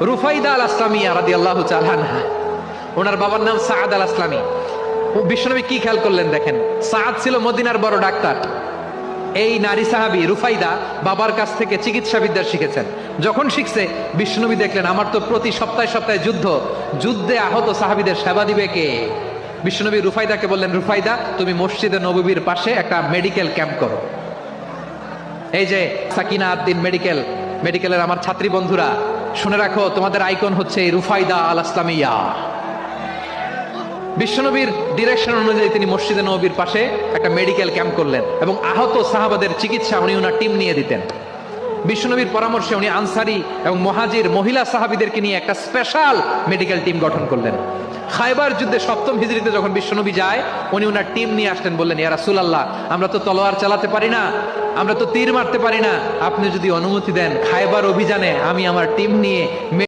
রুফাইদা আল আসলামিয়া রাদিয়াল্লাহু তাআলা আনহা, ওনার বাবার নাম সাআদ আল আসলামি। বিশ্বনবী কি খেয়াল করলেন দেখেন, সাআদ ছিল মদিনার বড় ডাক্তার। এই নারী সাহাবী রুফাইদা বাবার কাছ থেকে চিকিৎসা বিদ্যা শিখেছেন। যখন শিখছে, বিশ্বনবী দেখলেন আমার তো প্রতি সপ্তাহে সপ্তাহে যুদ্ধে আহত সাহাবীদের সেবা দিবে কে? বিশ্বনবী রুফাইদাকে বললেন, রুফাইদা তুমি মসজিদে নববীর পাশে একটা মেডিকেল ক্যাম্প করো। এই যে সাকিনা আদ্দিন মেডিকেলের আমার ছাত্রী বন্ধুরা, শুনে রাখো, তোমাদের আইকন হচ্ছে এই রুফাইদা আল আসলামিয়া। বিশ্বনবীর ডিরেকশন অনুযায়ী তিনি মসজিদে নববীর পাশে একটা মেডিকেল ক্যাম্প করলেন এবং আহত সাহাবাদের চিকিৎসা উনি ওনার টিম নিয়ে দিতেন। বিশ্বনবীর পরামর্শে উনি আনসারি এবং মুহাজির মহিলা সাহাবীদেরকে নিয়ে একটা স্পেশাল মেডিকেল টিম গঠন করলেন। খায়বার যুদ্ধে 7ম হিজরিতে যখন বিশ্বনবী যায়, উনি ওনার টিম নিয়ে আসলেন, বললেন, ইয়া রাসূলুল্লাহ, আমরা তো তলোয়ার চালাতে পারি না, আমরা তো তীর মারতে পারি না, আপনি যদি অনুমতি দেন খায়বার অভিযানে আমি আমার টিম নিয়ে